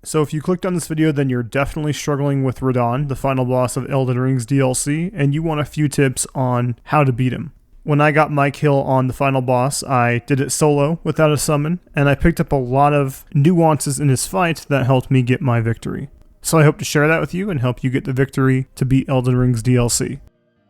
So if you clicked on this video, then you're definitely struggling with Radahn, the final boss of Elden Ring's DLC, and you want a few tips on how to beat him. When I got my kill on the final boss, I did it solo without a summon, and I picked up a lot of nuances in his fight that helped me get my victory. So I hope to share that with you and help you get the victory to beat Elden Ring's DLC.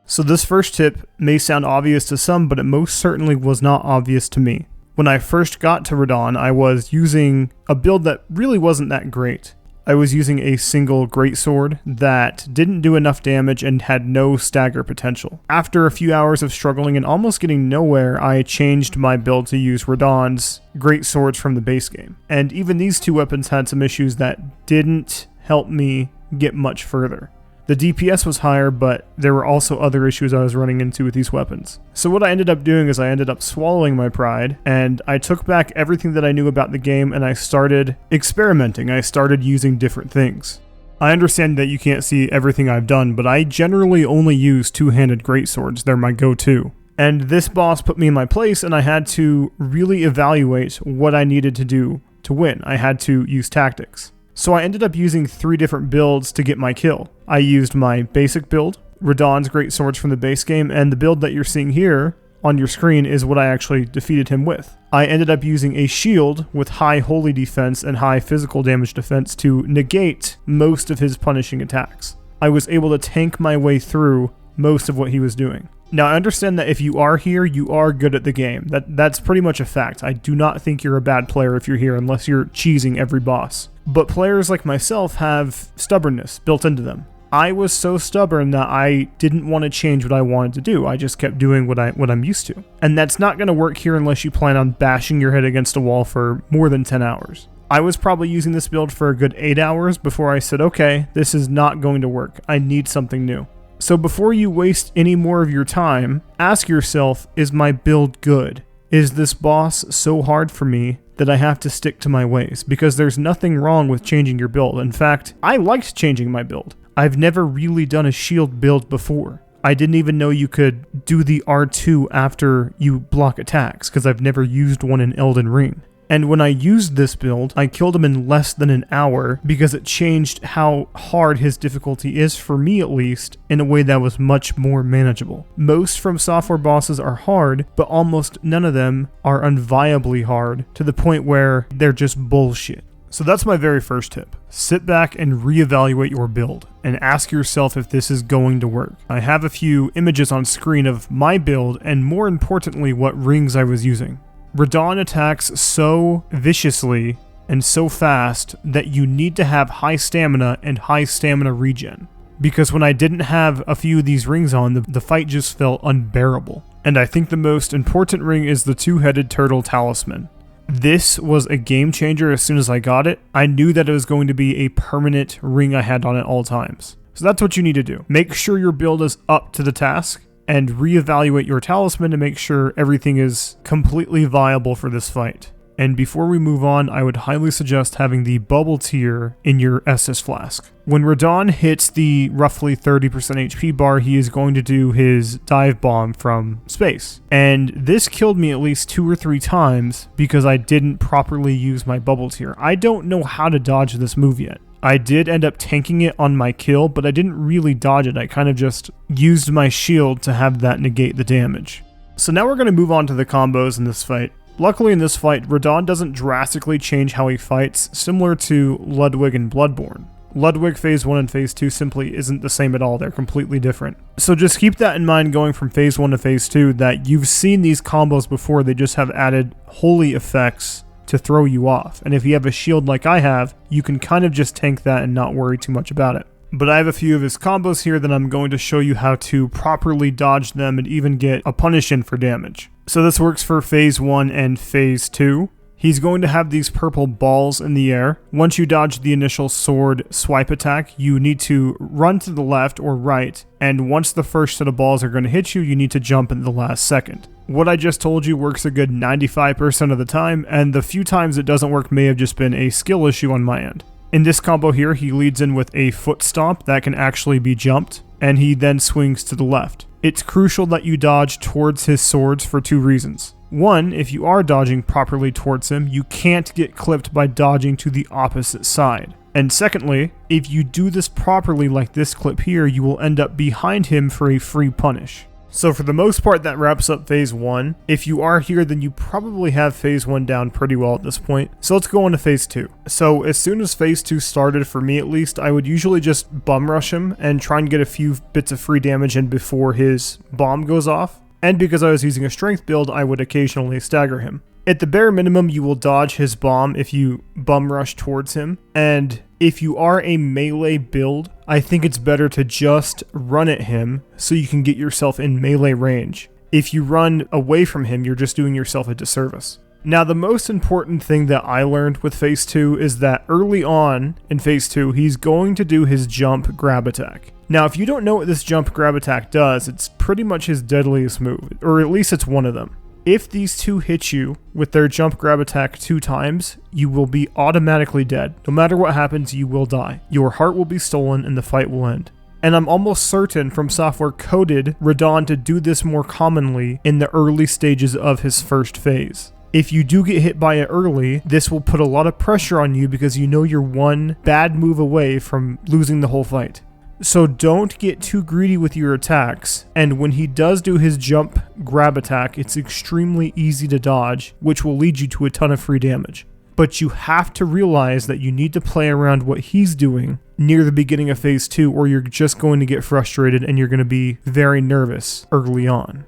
So this first tip may sound obvious to some, but it most certainly was not obvious to me. When I first got to Radahn, I was using a build that really wasn't that great. I was using a single greatsword that didn't do enough damage and had no stagger potential. After a few hours of struggling and almost getting nowhere, I changed my build to use Radahn's greatswords from the base game. And even these two weapons had some issues that didn't help me get much further. The DPS was higher, but there were also other issues I was running into with these weapons. So what I ended up doing is I ended up swallowing my pride, and I took back everything that I knew about the game and I started experimenting. I started using different things. I understand that you can't see everything I've done, but I generally only use two-handed greatswords. They're my go-to. And this boss put me in my place, and I had to really evaluate what I needed to do to win. I had to use tactics. So I ended up using 3 different builds to get my kill. I used my basic build, Radahn's greatswords from the base game, and the build that you're seeing here on your screen is what I actually defeated him with. I ended up using a shield with high holy defense and high physical damage defense to negate most of his punishing attacks. I was able to tank my way through most of what he was doing. Now, I understand that if you are here, you are good at the game. That's pretty much a fact. I do not think you're a bad player if you're here unless you're cheesing every boss. But players like myself have stubbornness built into them. I was so stubborn that I didn't want to change what I wanted to do. I just kept doing what I'm used to. And that's not going to work here unless you plan on bashing your head against a wall for more than 10 hours. I was probably using this build for a good 8 hours before I said, okay, this is not going to work. I need something new. So before you waste any more of your time, ask yourself, is my build good? Is this boss so hard for me that I have to stick to my ways? Because there's nothing wrong with changing your build. In fact, I liked changing my build. I've never really done a shield build before. I didn't even know you could do the R2 after you block attacks, because I've never used one in Elden Ring. And when I used this build, I killed him in less than an hour because it changed how hard his difficulty is, for me at least, in a way that was much more manageable. Most From Software bosses are hard, but almost none of them are unviably hard to the point where they're just bullshit. So that's my very first tip. Sit back and reevaluate your build and ask yourself if this is going to work. I have a few images on screen of my build and, more importantly, what rings I was using. Radahn attacks so viciously and so fast that you need to have high stamina and high stamina regen. Because when I didn't have a few of these rings on, the fight just felt unbearable. And I think the most important ring is the two-headed turtle talisman. This was a game changer as soon as I got it. I knew that it was going to be a permanent ring I had on at all times. So that's what you need to do. Make sure your build is up to the task, and reevaluate your talisman to make sure everything is completely viable for this fight. And before we move on, I would highly suggest having the bubble tier in your Estus flask. When Radahn hits the roughly 30% HP bar, he is going to do his dive bomb from space. And this killed me at least 2 or 3 times because I didn't properly use my bubble tier. I don't know how to dodge this move yet. I did end up tanking it on my kill, but I didn't really dodge it. I kind of just used my shield to have that negate the damage. So now we're going to move on to the combos in this fight. Luckily in this fight, Radahn doesn't drastically change how he fights, similar to Ludwig and Bloodborne. Ludwig Phase 1 and Phase 2 simply isn't the same at all. They're completely different. So just keep that in mind going from Phase 1 to Phase 2, that you've seen these combos before. They just have added holy effects to throw you off. And if you have a shield like I have, you can kind of just tank that and not worry too much about it. But I have a few of his combos here that I'm going to show you how to properly dodge them and even get a punish in for damage. So this works for Phase 1 and Phase 2. He's going to have these purple balls in the air. Once you dodge the initial sword swipe attack, you need to run to the left or right, and once the first set of balls are going to hit you, you need to jump in the last second. What I just told you works a good 95% of the time, and the few times it doesn't work may have just been a skill issue on my end. In this combo here, he leads in with a foot stomp that can actually be jumped, and he then swings to the left. It's crucial that you dodge towards his swords for 2 reasons. One, if you are dodging properly towards him, you can't get clipped by dodging to the opposite side. And secondly, if you do this properly like this clip here, you will end up behind him for a free punish. So for the most part, that wraps up phase 1. If you are here, then you probably have phase 1 down pretty well at this point. So let's go on to phase 2. So as soon as phase 2 started, for me at least, I would usually just bum rush him and try and get a few bits of free damage in before his bomb goes off. And because I was using a strength build, I would occasionally stagger him. At the bare minimum, you will dodge his bomb if you bum rush towards him. And if you are a melee build, I think it's better to just run at him so you can get yourself in melee range. If you run away from him, you're just doing yourself a disservice. Now, the most important thing that I learned with phase 2 is that early on in phase 2, he's going to do his jump grab attack. Now, if you don't know what this jump grab attack does, it's pretty much his deadliest move, or at least it's one of them. If these two hit you with their jump grab attack 2 times, you will be automatically dead. No matter what happens, you will die. Your heart will be stolen and the fight will end. And I'm almost certain From Software coded Radahn to do this more commonly in the early stages of his first phase. If you do get hit by it early, this will put a lot of pressure on you because you know you're one bad move away from losing the whole fight. So don't get too greedy with your attacks, and when he does do his jump grab attack, it's extremely easy to dodge, which will lead you to a ton of free damage. But you have to realize that you need to play around what he's doing near the beginning of phase 2, or you're just going to get frustrated and you're going to be very nervous early on.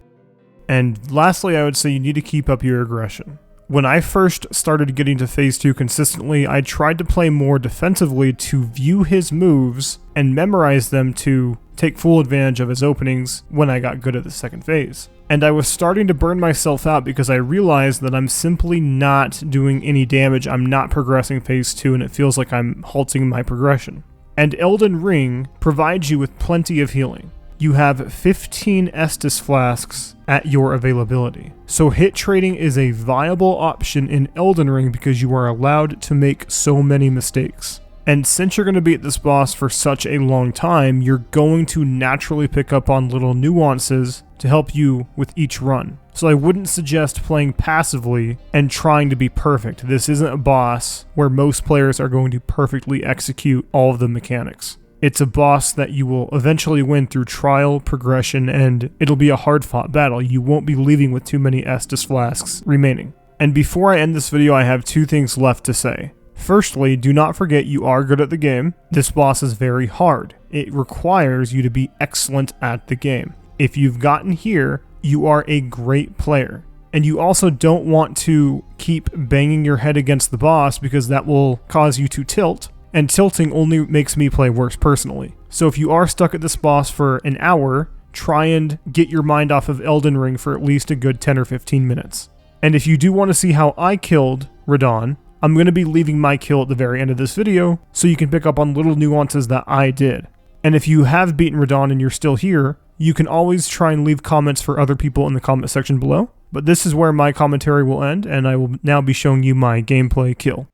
And lastly, I would say you need to keep up your aggression. When I first started getting to phase 2 consistently, I tried to play more defensively to view his moves and memorize them to take full advantage of his openings when I got good at the second phase. And I was starting to burn myself out because I realized that I'm simply not doing any damage. I'm not progressing phase 2 and it feels like I'm halting my progression. And Elden Ring provides you with plenty of healing. You have 15 Estus flasks at your availability. So hit trading is a viable option in Elden Ring because you are allowed to make so many mistakes. And since you're going to be at this boss for such a long time, you're going to naturally pick up on little nuances to help you with each run. So I wouldn't suggest playing passively and trying to be perfect. This isn't a boss where most players are going to perfectly execute all of the mechanics. It's a boss that you will eventually win through trial, progression, and it'll be a hard-fought battle. You won't be leaving with too many Estus flasks remaining. And before I end this video, I have 2 things left to say. Firstly, do not forget you are good at the game. This boss is very hard. It requires you to be excellent at the game. If you've gotten here, you are a great player. And you also don't want to keep banging your head against the boss because that will cause you to tilt. And tilting only makes me play worse personally. So if you are stuck at this boss for an hour, try and get your mind off of Elden Ring for at least a good 10 or 15 minutes. And if you do want to see how I killed Radahn, I'm going to be leaving my kill at the very end of this video so you can pick up on little nuances that I did. And if you have beaten Radahn and you're still here, you can always try and leave comments for other people in the comment section below. But this is where my commentary will end, and I will now be showing you my gameplay kill.